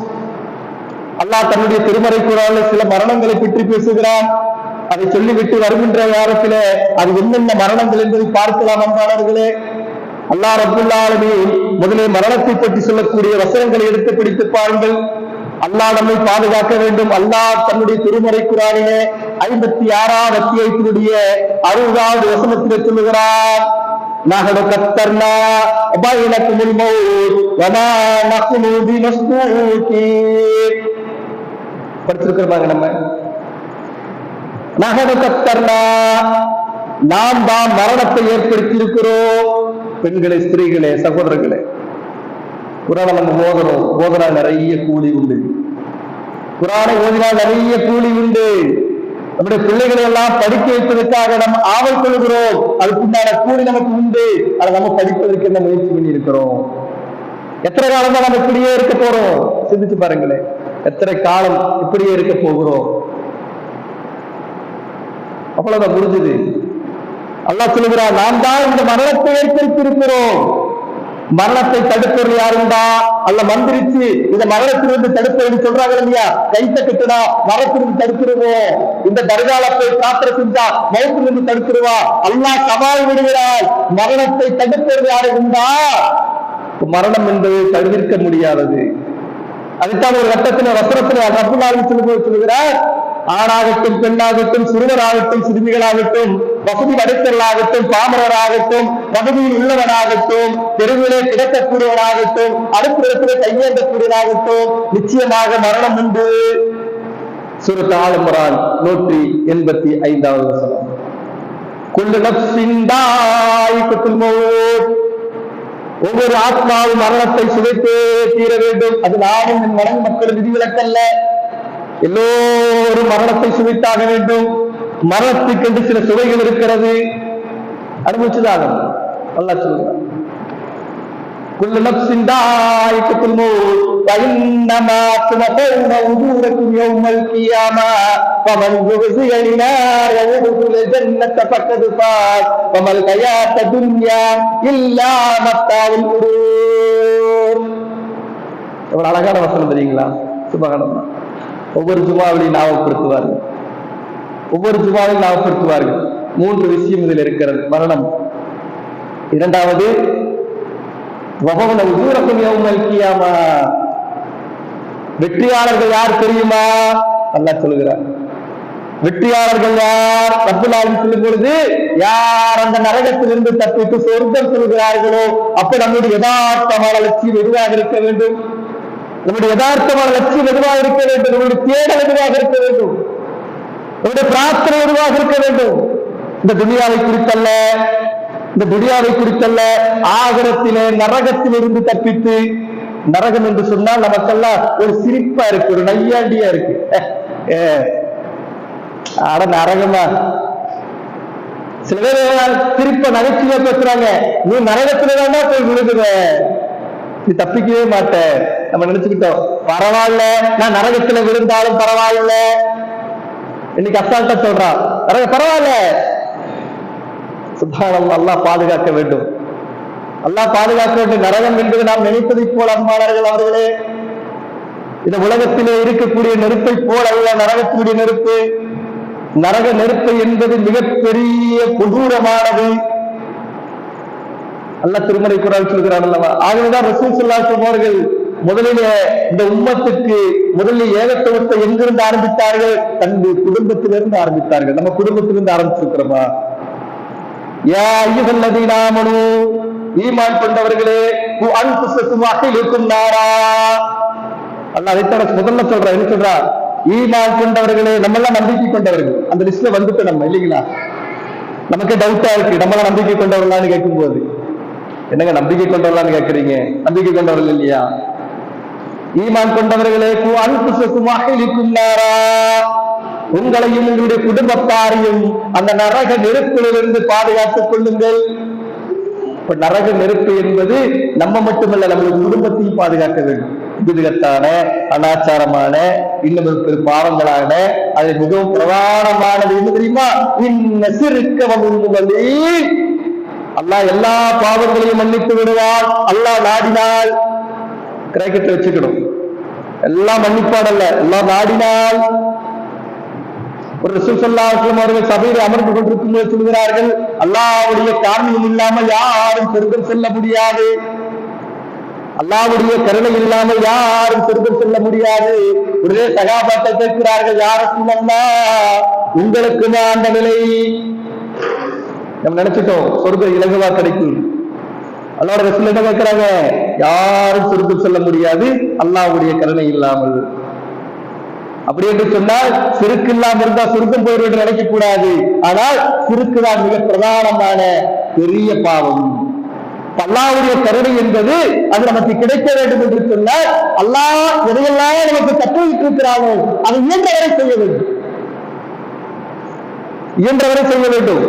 அல்லாஹ் தன்னுடைய திருமறை குர்ஆனில் சில மரணங்களை பற்றி பேசுகிறான். அதை சொல்லிவிட்டு வருகின்ற நேரத்தில் அது என்னென்ன மரணங்கள் என்பதை பார்க்கலாம். அன்பானவர்களே, அல்லாஹ் ரப்பல் ஆலமீன் முதலே மரணத்தை பற்றி சொல்லக்கூடிய வசனங்களை எடுத்து பிடித்து பாருங்கள். அல்லாஹ் நம்மை பாதுகாக்க வேண்டும். அல்லாஹ் தன்னுடைய திருமறை குர்ஆனிலே 56வது அத்தியாயத்தினுடைய 60வது வசனத்திலே சொல்லுகிறார், நஹனு கத்தர்னா பைனகுமுல் மௌத் வமா நஹ்னு பிமஸ்பூகீன். படிச்சிருக்கிறோம் நம்ம. நஹனு கத்தர்னா, நாம் தான் மரணத்தை ஏற்படுத்தி இருக்கிறோம். பெண்களே, ஸ்திரீகளே, சகோதரர்களே, குர்ஆனை நம்ம ஓதுனால் நிறைய கூலி உண்டு. குர்ஆனை ஓதினால் நிறைய கூலி உண்டு. நம்முடைய பிள்ளைகளை எல்லாம் படிக்க வைப்பதற்காக நம்ம ஆவல் கொள்கிறோம், அதுக்குண்டான கூலி நமக்கு உண்டு. அதை நம்ம படிப்பதற்கு என்ன முயற்சி பண்ணி இருக்கிறோம்? எத்தனை காலம் தான் நம்ம இப்படியே இருக்க போறோம்? சிந்திச்சு பாருங்களேன், எத்தனை காலம் இப்படியே இருக்க போகிறோம்? அவ்வளவுதான் முடிஞ்சது. அல்லாஹ் சொல்லுகிறார், நாம் தான் இந்த மரணத்தை ஏற்படுத்தி இருக்கிறோம். மரணத்தை தடுப்பவர் யாருண்டா? அல்ல மந்திரிச்சு இந்த மரணத்திலிருந்து தடுப்பது சொல்றாங்க இல்லையா, கைத்த கட்டுனா மரணத்திலிருந்து தடுத்துருவோம், இந்த தர்கால போய் பிரார்த்தனை செஞ்சா மௌத்திலிருந்து தடுத்துருவா, அல்லாஹ் சவால் விடுகிறார். மரணத்தை தடுப்பவர் யாரு உண்டா? மரணம் என்பது தவிர்க்க முடியாதது. அதுதான் ஒரு கட்டத்தின வசனத்தின ரப்புல் ஆலமீன் சொல்லுகிறார், ஆணாகட்டும் பெண்ணாகட்டும் சிறுவராகட்டும் சிறுமிகளாகட்டும் வசதி படைத்தவர்களாகட்டும் பாமரராகட்டும் வசதியில் உள்ளவனாகட்டும் தெருவிலே கிடக்கக்கூடியவனாகட்டும் அடுப்பிடத்திலே கையேந்தக்கூடியவனாகட்டும் நிச்சயமாக மரணம் உண்டு. சூரத் ஆல் இம்ரான் 185வது வசனம். குல்லு நஃப்ஸின் தாயிகத்துல் மௌத், ஒவ்வொரு ஆத்மாவும் மரணத்தை சுவைத்தே தீர வேண்டும். அது நானும் என் மனைவி மக்கள் விதிவிலக்கல்ல, எல்லோரும் மரணத்தை சுவைத்தாக வேண்டும். மரணத்துக்கென்று சில சுவைகள் இருக்கிறது, அனுபவிச்சுதாக அல்லாஹ் சொல்கிறார். குல்லு நஃப்ஸின் தாயிகத்துல் மௌத் வஇன்னமா துவஃபௌன உஜூரக்கும் யௌமல் கியாமா ஃபமன் ஸுஹ்ஸிய அனின்-நார் வஉத்கில ஜன்னத ஃபக்கத் ஃபாஸ் வமல் ஹயாத்து துன்யா இல்லா மத்தாஉல் குரூர். எவ்வளவு அழகான வசனம் தெரியுங்களா? சுபஹானல்லாஹ். ஒவ்வொரு ஜுமாவிலையும் ஞாபகப்படுத்துவார்கள், ஒவ்வொரு ஜுமாவையும் ஞாபகப்படுத்துவார்கள். 3 விஷயம் இதில் இருக்கிறது. மரணம். இரண்டாவது, வெற்றியாளர்கள் யார் தெரியுமா? அல்லாஹ் சொல்லுகிறார், வெற்றியாளர்கள் யார்? ரப்புல் ஆலமீன் சொல்லும் பொழுது, யார் அந்த நரகத்திலிருந்து தப்பித்து சொர்க்கம் சொல்கிறார்களோ அப்ப நம்முடைய யதார்த்தமான லட்சியம் எதுவாக இருக்க வேண்டும்? நம்முடைய யதார்த்தமான லட்சியம் எதுவாக இருக்க வேண்டும்? நம்முடைய தேடல் எதுவாக இருக்க வேண்டும்? நம்முடைய பிரார்த்தனை எதுவாக இருக்க வேண்டும்? இந்த துனியாவை குறித்தல்ல, இந்த துனியாவை குறித்தல்ல, ஆகிரத்திலே நரகத்திலிருந்து தப்பித்து. நரகம் என்று சொன்னால் நமக்கெல்லாம் ஒரு சிரிப்பா இருக்கு, ஒரு நையாண்டியா இருக்கு. அட நரகமா? சில பேர் திருப்ப நகைச்சுவையா பேசுறாங்க, நீ நரகத்துல தாண்டா போய் விழுகுற, நீ தப்பிக்கவே மாட்ட. நம்ம நினைச்சுக்கிட்டோம், பரவாயில்ல நான் நரகத்துல விழுந்தாலும் பரவாயில்ல. இன்னைக்கு அசால்ட்டா சொல்றான், பரவாயில்ல. சுப்ஹானல்லாஹ், அல்லாஹ் பாதுகாக்க வேண்டும், அல்லாஹ் பாதுகாக்க வேண்டும். நரகம் என்பது நாம் நினைப்பதை போல் அன்பாளர்கள் அவர்களே, இந்த உலகத்திலே இருக்கக்கூடிய நெருப்பை போல் அல்ல நரகத்தினுடைய நெருப்பு. நரக நெருப்பு என்பது மிகப்பெரிய கொடூரமானது. அல்லாஹ் திருமறை குர்ஆன் சொல்கிறான் அல்லவா. ஆகவேதான் ரசூல் ஸல்லல்லாஹு அலைஹி வஸல்லம் அவர்கள் முதலிலே இந்த உம்மத்துக்கு முதலில் ஏகத்துவத்தை எங்கிருந்து ஆரம்பித்தார்கள்? தன்னுடைய குடும்பத்திலிருந்து ஆரம்பித்தார்கள். நம்ம குடும்பத்திலிருந்து ஆரம்பிச்சிருக்கிறோமா? யா அய்யுஹல்லதீன ஆமனூ, ஈமான் கொண்டவர்களே, கு அன்ஃபுஸக்கும் வஅஹ்லிக்கும் நாரா. அல்லாஹ் இதைத்தான் முதல்ல சொல்றா. என்ன சொல்றா? ஈமான் கொண்டவர்களே. நம்ம எல்லாம் நம்பிக்கை கொண்டவர்கள், அந்த லிஸ்ட்ல வந்துட்டு நம்ம இல்லைங்களா? நமக்கு டவுட்டா இருக்கு, நம்மளாம் நம்பிக்கை கொண்டவர்களான்னு கேட்கும் போது, என்னங்க நம்பிக்கை கொண்டவர்களான்னு கேட்கறீங்க? நம்பிக்கை கொண்டவர்கள் இல்லையா? ஈமான் கொண்டவர்களே, கு அன்ஃபுஸக்கும் வஅஹ்லிக்கும் நாரா, உங்களையும் உங்களுடைய குடும்பத்தாரையும் அந்த நரக நெருப்பிலிருந்து பாதுகாத்துக் கொள்ளுங்கள். இப்ப நரக நெருப்பு என்பது நம்ம மட்டுமல்ல, நம்முடைய குடும்பத்தையும் பாதுகாக்க வேண்டும். விதகத்தான அனாச்சாரமான இன்னும் பாவங்களான அது மிகவும் பிரதானமானது என்ன தெரியுமா? அல்லாஹ் எல்லா பாவங்களையும் மன்னித்து விடுவான். அல்லாஹ் நாடினால், கிராக்கெட்ல வச்சுக்கணும், எல்லாம் மன்னிப்பாடல்ல, எல்லாம் நாடினால். ஒரு ரசூல் ஸல்லல்லாஹு அலைஹி வஸல்லம் அவர்கள் சபையில் அமர்ந்து கொண்டிருக்கும் போது சொல்கிறார்கள், அல்லாஹ்வுடைய காரணம் இல்லாமல் யாரும் சொர்க்கம் செல்ல முடியாது, அல்லாஹ்வுடைய கருணை இல்லாமல் யாரும் சொர்க்கம் செல்ல முடியாது. ஒரே சகாபாத்தை கேட்கிறார்கள், யா ரசூலல்லாஹ், உங்களுக்குமா அந்த நிலை? நம்ம நினைச்சிட்டோம் சொர்க்கம் இலகுவா கிடைக்கும். அல்லாஹ்வுடைய ரசூல் என்ன கேட்கிறாங்க? யாரும் சொர்க்கம் செல்ல முடியாது அல்லாஹ்வுடைய கருணை இல்லாமல். அப்படி என்று சொன்னால் சிறுக்கு இல்லாம இருந்தா சொர்க்கம் போயிடும் என்று நினைக்க கூடாது. ஆனால் சிறுக்குதான் மிக பிரதானமான பெரிய பாவம். அல்லாஹ்வுடைய கருணை என்பது அது நமக்கு கிடைக்க வேண்டும் என்று சொன்னால் அல்லாஹ் எதையெல்லாம் நமக்கு கற்றுவிட்டு இருக்கிறானோ அதை இயன்றவரை செய்ய வேண்டும், இயன்றவரை செய்ய வேண்டும்.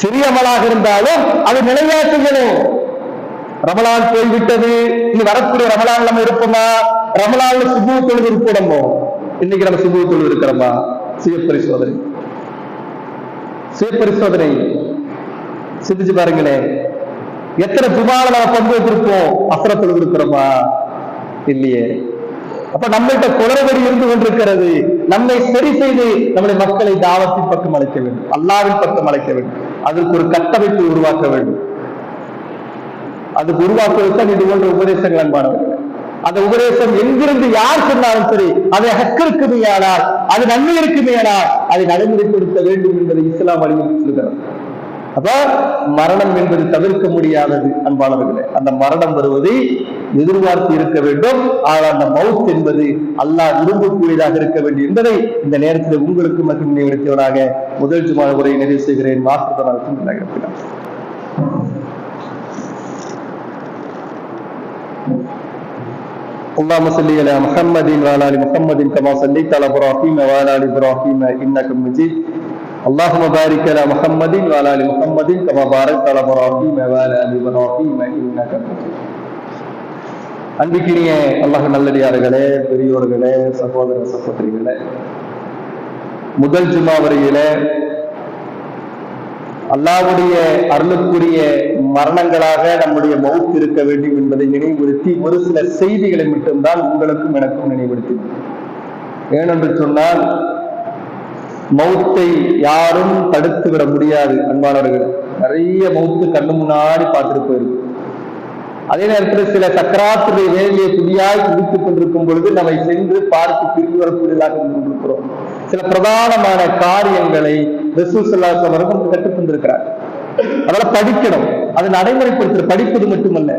சிறிய அமலாக இருந்தாலும் அது நிலையா செய்யணும். ரமலான் போய்விட்டது, இனி வரக்கூடிய ரமலான் நம்ம இருப்போமா? ரமலான்ல சுபூ தொழுது இருப்போமோ? இன்னைக்கு நம்ம சுபூ தொழுது இருக்கிறோமா? சுய பரிசோதனை, சுய பரிசோதனை சிந்திச்சு பாருங்களேன். எத்தனை ஜுமால நம்ம பங்கேற்றிருப்போம்? அசரத்தில் இருக்கிறோமா? இல்லையே. அப்ப நம்மகிட்ட குளறுபடி இருந்து கொண்டிருக்கிறது. நம்மை சரி செய்து நம்முடைய மக்களை தாவத்தின் பக்கம் அழைக்க வேண்டும், அல்லாவின் பக்கம் அழைக்க வேண்டும். அதற்கு ஒரு கட்டமைப்பு உருவாக்க வேண்டும். அதுக்கு உருவாக்குவதுதான் இது போன்ற உபதேசங்கள் அன்பானவர்கள். அந்த உபதேசம் எங்கிருந்து யார் சொன்னாலும் சரி, அதை ஹக்கிற்குமே ஆனால், அது நன்மை இருக்குமே ஆனால் அதை நடைமுறைப்படுத்த வேண்டும் என்பதை இஸ்லாம் வலியுறுத்தி சொல்கிறது. அப்ப மரணம் என்பது தவிர்க்க முடியாதது அன்பானவர்களே. அந்த மரணம் வருவதை எதிர்பார்த்து இருக்க வேண்டும். ஆனால் அந்த மவுத் என்பது அல்லாஹ் விரும்பக்கூடியதாக இருக்க வேண்டும் என்பதை இந்த நேரத்தில் உங்களுக்கு மற்றும் நினைவுறுத்தியவராக முதல் ஜுமா உரையை நிறைவு செய்கிறேன். اللهم صل على محمد وعلى ال محمد كما صليت على ابراهيم وعلى ال ابراهيم انك مجيد. اللهم بارك على محمد وعلى ال محمد كما باركت على ابراهيم وعلى ال ابراهيم انك مجيد. அன்பிக்கினிய அல்லாஹ் நல்லடியார்களே, பெரியோர்களே, சகோதர சகோதரிகளே, முதல் ஜுமா வரையில அல்லாஹ்வுடைய அருளுக்குரிய மரணங்களாக நம்முடைய மவுத் இருக்க வேண்டும் என்பதை நினைவுறுத்தி ஒரு சில செய்திகளை மட்டும்தான் உங்களுக்கும் எனக்கும் நினைவுறுத்தி. ஏனென்று சொன்னால் மவுத்தை யாரும் தடுத்து விட முடியாது அன்பானவர்கள். நிறைய மவுத்து கண்ணு முன்னாடி பார்த்துட்டு போயிருக்கு. அதே நேரத்தில் சில சக்கராத்துடைய வேலையை புதியாய் குதித்துக் கொண்டிருக்கும் பொழுது நம்மை சென்று பார்த்து திரும்பி வரக்கூடியதாக கொண்டிருக்கிறோம். சில பிரதானமான காரியங்களை ரசூல் ஸல்லல்லாஹு அலைஹி வஸல்லம் கற்றுக் கொண்டிருக்கிறார். அதெல்லாம் படிக்கணும். அதை நடைமுறைப்படுத்த, படிப்பது மட்டுமல்ல,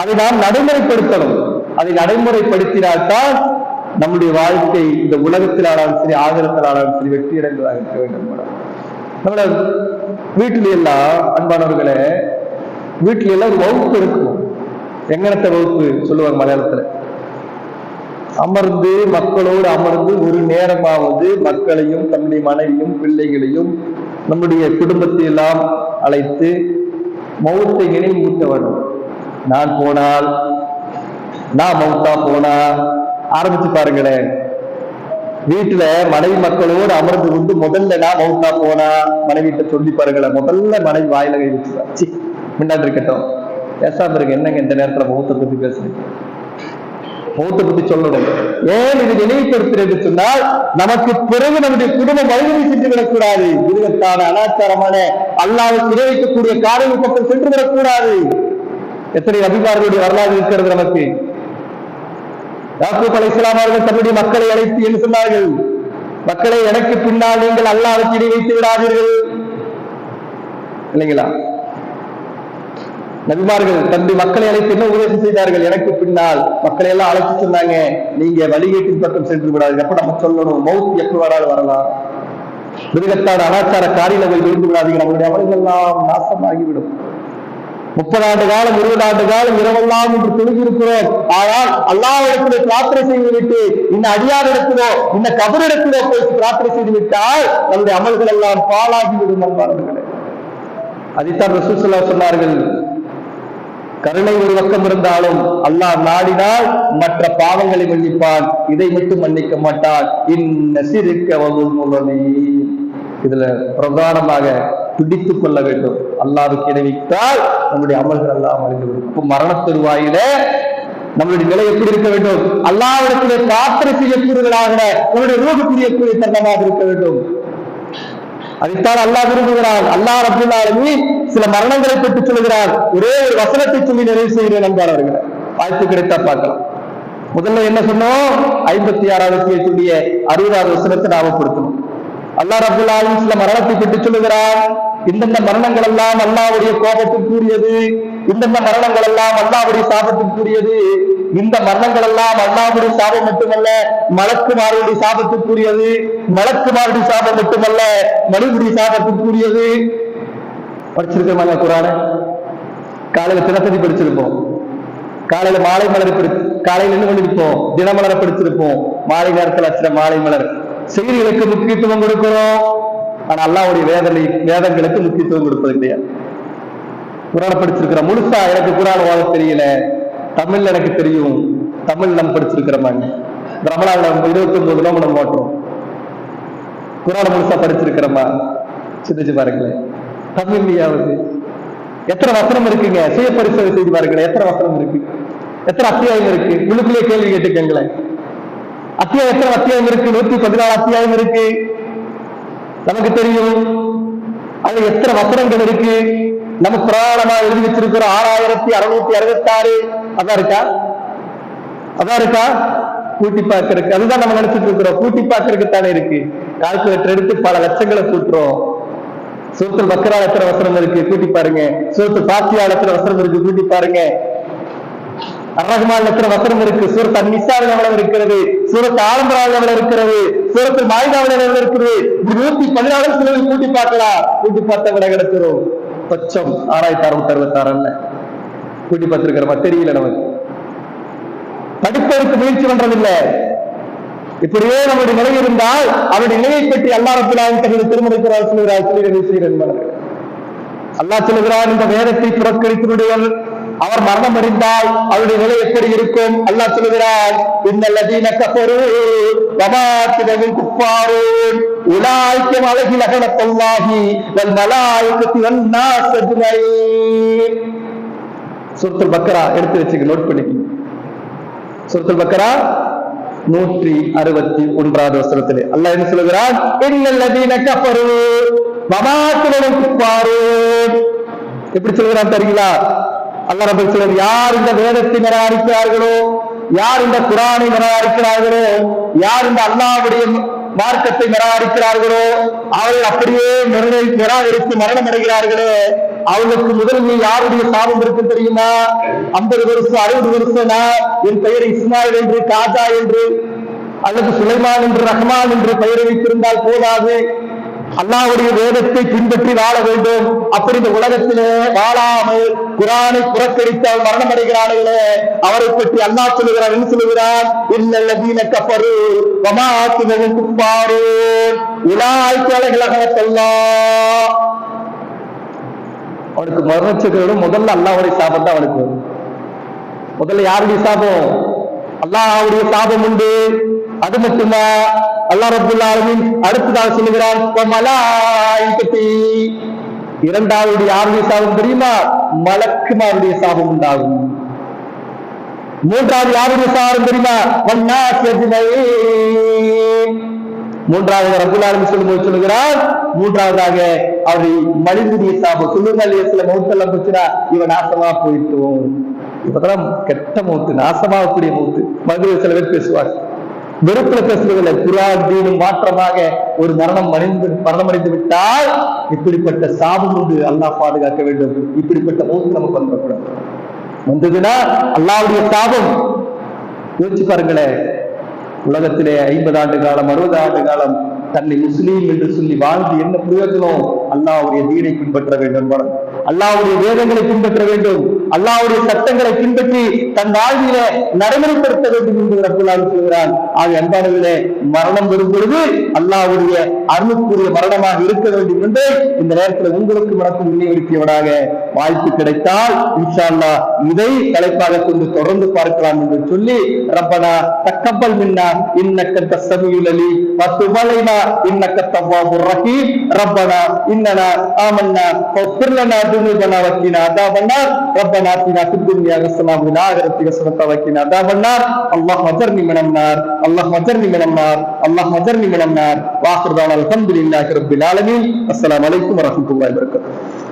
அதை நாம் நடைமுறைப்படுத்தணும். அதை நடைமுறைப்படுத்தினால்தான் நம்முடைய வாழ்க்கை இந்த உலகத்தில் ஆனாலும் சரி, ஆகிரத்தில் ஆனாலும் சரி வெற்றி அடைந்ததாக இருக்க வேண்டும். நம்மள வீட்டில எல்லாம் அன்பானவர்களே, வீட்டில எல்லாம் வகுப்பு இருக்கும். எங்கனத்தை வகுப்பு சொல்லுவாங்க மலையாளத்துல? அமர்ந்து மக்களோடு அமர்ந்து ஒரு நேரமாவது மக்களையும் தன்னுடைய மனைவியும் பிள்ளைகளையும் நம்முடைய குடும்பத்தை எல்லாம் அழைத்து மௌத்தை நினைவூட்ட வேண்டும். நான் போனால், நான் மௌத்தா போனா, ஆரம்பிச்சு பாருங்களேன். வீட்டுல மனைவி மக்களோடு அமர்ந்து கொண்டு முதல்ல நான் மௌத்தா போனா மனைவிட்ட சொல்லி பாருங்களேன். முதல்ல மனைவி வாயில கை வச்சு முன்னாடி இருக்கட்டும், பேசாம இருக்கு, என்னங்க இந்த நேரத்துல மௌத்தை பத்தி பேசுறீங்க? மௌத்தை பத்தி சொல்லணும். ஏன் இது நினைவுபடுத்துறது சொன்னால், நமக்கு பிறகு நம்முடைய குடும்பம் வழிவகை சென்று விடக்கூடாது. விருகத்தான அனாச்சாரமான அல்லாஹ்வுக்கு இணை வைக்கக்கூடிய காரியங்கள் பக்கம் சென்று விடக்கூடாது. எத்தனை நபிமார்களுடைய வரலாறு இருக்கிறது நமக்கு. யாக்கூப் அலைஹிஸ்ஸலாம் அவர்கள் தன்னுடைய மக்களை அழைத்து என்ன சொன்னார்கள்? மக்களை, எனக்கு பின்னால் நீங்கள் அல்லாஹ்வுக்கு இணை வைத்து விடாதீர்கள். இல்லைங்களா? நபிமார்கள் தன்னுடைய மக்களை அழைத்து என்ன உபதேசம் செய்தார்கள்? எனக்கு பின்னால் மக்களை எல்லாம் அழைத்து சொன்னாங்க, நீங்க வழிகேட்டின் பக்கம் சென்று விடாது. எப்ப நம்ம சொல்லணும்? மவுத் எப்ப வராது வரலாம். மிருகத்தான அனாச்சார காரியங்கள் விழுந்து விடாதீங்க, நம்மளுடைய அமல்கள் எல்லாம் நாசமாகிவிடும். 30 ஆண்டு காலம் 20 ஆண்டு காலம் இரவெல்லாம் என்று தொழுகிருக்கிறோம். ஆனால் அல்லாஹ்விடத்திலே பிரார்த்தனை செய்து விட்டு இந்த அடியாரிடத்திலோ இந்த கபரிடத்திலோ போய் பிரார்த்தனை செய்து விட்டால் நம்முடைய அமல்கள் எல்லாம் பாழாகிவிடும் அன்பானவர்களே. அதைத்தான் ரசூல் ஸல்லல்லாஹு அலைஹி சொன்னார்கள், கருணை ஒரு பக்கம் இருந்தாலும் அல்லாஹ் நாடினால் மற்ற பாவங்களை மன்னிப்பான், இதை மட்டும் மன்னிக்க மாட்டான். இதுல பிரதானமாக பிடித்துக் கொள்ள வேண்டும். அல்லாஹ்வுக்கு இணை வைத்தால் நம்முடைய அமல்கள் எல்லாம் அழிந்துவிடும். மரண தருவாயில நம்மளுடைய நிலை எப்படி இருக்க வேண்டும்? அல்லாஹ்விடத்திலே பிரார்த்தனை செய்யக்கூடியவர்களாக நம்முடைய ரூஹுக்குரிய தருணமாக இருக்க வேண்டும். அதைத்தான் அல்லாஹ் விரும்புகிறான். அல்லாஹ் ரப்பல் ஆலமீன் சில மரணங்களை பற்றி சொல்லுகிறார். ஒரே ஒரு வசனத்தை சொல்லி நிறைவு செய்கிறேன் நண்பர்களே, வாய்ப்பு கிடைத்தா பார்க்கலாம். முதல்ல என்ன சொன்னோம்? 56வது சொல்லிய 60வது வசனத்தை ஞாபகப்படுத்தணும். அல்லாஹ் ரப்பல் ஆலமீன் சில மரணத்தை பற்றி சொல்லுகிறார். இந்தந்த மரணங்கள் எல்லாம் அல்லாஹ்வுடைய கோபத்திற்குரியது, இந்தந்த மரணங்கள் எல்லாம் அல்லாஹ்வுடைய சாபத்திற்குரியது. இந்த மரணங்கள் எல்லாம் அல்லாஹ்வுடைய சாபம் மட்டுமல்ல, மலக்குமாருடைய சாபத்திற்குரியது. மலக்குமாருடைய சாபம் மட்டுமல்ல, மனிதனுடைய சாபத்திற்குரியது. படிச்சிருக்கோம் குர்ஆன. காலையில தினசரி படிச்சிருப்போம், காலையில மாலை மலர் காலையில என்ன பண்ணிருப்போம்? தினமலரை படிச்சிருப்போம். மாலை நேரத்தில் அச்சிட மாலை மலர். செய்திகளுக்கு முக்கியத்துவம் கொடுக்கிறோம், ஆனா அல்லாஹ்வுடைய வேதங்களுக்கு முக்கியத்துவம் கொடுப்பது கிடையாது. குர்ஆனை படிச்சிருக்கிற முழுசா எனக்கு குர்ஆன் ஓத தெரியல, தமிழ்ல எனக்கு தெரியும், தமிழ் நம்ம படிச்சிருக்கிறோமாங்க. ரமலான்ல 29 நோம்பு நம்ம ஓட்டுறோம். குர்ஆனை முழுசா படிச்சிருக்கிறோமா? சிந்திச்சு பாருங்களேன். தமிழ்லையாவது எத்தனை வசனம் இருக்குங்க? சுய பரிசோதனை செய்து பாருங்களேன். எத்தனை வசனம் இருக்கு? எத்தனை அத்தியாயம் இருக்கு? உள்ளுக்குள்ளே கேள்வி கேட்டுக்கங்களேன். அத்தியாயம் எத்தனை அத்தியாயம் இருக்கு? 114 அத்தியாயம் இருக்கு. நமக்கு தெரியும். அது எத்தனை வசனங்கள் இருக்கு? நம்ம புராணமா எழுதி வச்சிருக்கிறோம் 6666. அதான் இருக்கா? அதான் இருக்கா? கூட்டி பார்க்கறதுக்கு அதுதான் நம்ம நினைச்சிட்டு இருக்கிறோம். கூட்டி பார்க்கறதுக்கு தானே இருக்கு. கால்குலேட்டர் எடுத்து பல லட்சங்களை கூட்டுறோம். சூரத்துல் பக்ரா எத்தனை வசனம் இருக்கு? கூட்டி பாருங்க. சூரத்துல் ஃபாத்திஹா எத்தனை வசனம் இருக்கு? கூட்டி பாருங்க. அர்-ரஹ்மான் எத்தனை வசனம் இருக்கு? சூரத் அன்-நிஸாவில் எவ்வளவு இருக்கிறது? சூரத் ஆல்-இம்ரான் எவ்வளவு இருக்கிறது? சூரத்துல் மாயிதாவில் எவ்வளவு இருக்கிறது? 114 கூட்டி பார்க்கலாம். கூட்டி பார்த்த விட கிடைச்சிரும். பட்சம் 6666 அல்ல. கூட்டி பார்த்திருக்கிறோமா? தெரியல நமக்கு. படிப்பதற்கு முயற்சி பண்றதில்லை. இப்படியே நம்முடைய நிலை இருந்தால் அவருடைய நிலையை பற்றி அல்லாஹ் ரப்பல் ஆலமீன் தனது திருமறையில் சொல்லுகிறார். அல்லாஹ் சொல்லுகிறார், இந்த வேதத்தை புறக்கணித்தவர்கள் அவர் மரணம் அடைந்தால் அவருடைய நிலை எப்படி இருக்கும்? அல்லாஹ் சொல்லுகிறார், இன்னல்லதீன கஃபரு வமாத்துஹும் குஃபாரூன் உலாயிக அலைஹி லஅனத்துல்லாஹி வல் மலாயிகத்தி வன் நாஸ் அஜ்மஈன். சூரத்துல் பக்ரா எடுத்து வச்சுக்க, நோட் பண்ணிக்கங்க. சூரத்துல் பக்ரா 161வது வசனத்திலே அல்லாஹ் என்ன சொல்கிறான்? இன்னல்லதீன கஃபரு வமாத்துஹும் குஃபாரூன். எப்படி சொல்கிறான் தெரியுங்களா? அல்லாஹ் ரப்பல் சொல்றார், யார் இந்த வேதத்தை நிராகரிக்கிறார்களோ, யார் இந்த குர்ஆனை நிராகரிக்கிறார்களோ, யார் இந்த அல்லாஹ்வுடைய மார்க்கத்தை நிராகரிக்கிறார்களோ, அவர்கள் அப்படியே நிராகரித்து மரணம் அடைகிறார்களோ, அவர்களுக்கு முதலில் யாருடைய சாபம் இருக்கு தெரியுமா? 50 வருஷம் 60 வருஷம் என் பெயர் இஸ்மாயில் என்று, காஜா என்று, அல்லது சுலைமான் என்று, ரஹ்மான் என்று பெயரை வைத்திருந்தால் போதாது. அல்லாஹ்வுடைய வேதத்தை பின்பற்றி வாழ வேண்டும். அப்படி இந்த உலகத்திலே வாழாமல் குர்ஆனை புறக்கணித்தால் மரணம் அடைகிறார்களே, அவரை பற்றி அல்லாஹ் சொல்லுகிறார். என்ன சொல்லுகிறார்? இன்னல்லதீன கஃபரு வமாத்துஹும் குஃபாரூன் உலாயிக அலைஹி லஅனத்துல்லாஹ். அவனுக்கு மரணச்சக்கரம் முதல்ல அல்லாஹ்வுடைய சாபம் தான் அவனுக்கு வரும். முதல்ல யாருடைய சாபம்? அல்லாஹ்வுடைய சாபம் உண்டு. அது மட்டுமா, அல்லாஹ் ரப்பல் ஆலமீன் அடுத்ததாக சொல்லுகிறான், மலாயிகத்தி. இரண்டாவது யாருடைய சாபம் தெரியுமா? மலக்குமாருடைய சாபம் உண்டாகும். மூன்றாவது யாருடைய சாபம் தெரியுமா? வன்னாஸ் அஜ்மஈன். மூன்றாவது ரப்பல் ஆலமீன் சொல்லுகிறார், மூன்றாவதாக அவரை மனிதனுடைய சாபம். சொல்லுங்க, மௌத்தெல்லாம் போச்சுன்னா இவன் நாசமா போயிட்டோம். இப்பதான் கெட்ட மௌத்து, நாசமாகக்கூடிய மௌத்து. மதுரை சில பேர் பேசுவார், வெறுப்புல பேசுவதில்லை. குர்ஆன் தீனும் மாற்றமாக ஒரு மரணமடைந்து விட்டால் இப்படிப்பட்ட சாபம் உண்டு. அல்லாஹ் பாதுகாக்க வேண்டும். இப்படிப்பட்ட மௌத்து நமக்கு வந்துடக்கூடாது. வந்ததுன்னா அல்லாஹ்வுடைய சாபம். யோசிச்சு பாருங்களேன், உலகத்திலே 50 ஆண்டு காலம் 60 ஆண்டு காலம் தன்னை முஸ்லீம் என்று சொல்லி வாழ்ந்து என்ன பிரயோஜனம்? அல்லாஹ்வுடைய தீனை பின்பற்ற வேண்டும், அல்லாஹ்வுடைய வேதங்களை பின்பற்ற வேண்டும், அல்லாஹ்வுடைய சட்டங்களை பின்பற்றி தன் வாழ்வில நடைமுறைப்படுத்த வேண்டும் என்று ரப்பல் ஆலமீன் சொல்கிறான். ஆக அன்பானவர்களே, மரணம் வரும் பொழுது அல்லாஹ்வுடைய அருளுக்குரிய மரணமாக இருக்க வேண்டும் என்று இந்த நேரத்தில் உங்களுக்கு மனத்தில் நினைவுறுத்தியவனாக வாய்ப்பு கிடைத்தால் இன்ஷா அல்லாஹ் இதை தலைப்பாக கொண்டு தொடர்ந்து பார்க்கலாம் என்று சொல்லி, ரப்பனா தக்கப்பல் மின்னா இன்னக்க அன்தஸ் ஸமீஉல் அலீம் வ துப் அலைனா இன்னக்க தவ்வாபுர் ரஹீம் ரப்பனா இன்னனா ஆமன்னா ஃபக்ஃபிர் லனா துனூபனா வ கினா அஸாபன்னார் ரப்பனா ஆத்தினா ஃபித் துன்யா ஹஸனஹு வ ஃபில் ஆখিরাতি ஹஸனஹு வ கினா அஸாபன்னார் அல்லாஹும்ம அஜர்னி மினன் நார் அல்லாஹும்ம அஜர்னி மினன் நார் அல்லாஹும்ம அஜர்னி மினன் நார் வ ஆখির தானா அல்ஹம்துலில்லாஹி ரப்பில் ஆலமீன். அஸ்ஸலாமு அலைக்கும் வ ரஹ்மத்துல்லாஹி வ பரகாத்துஹு.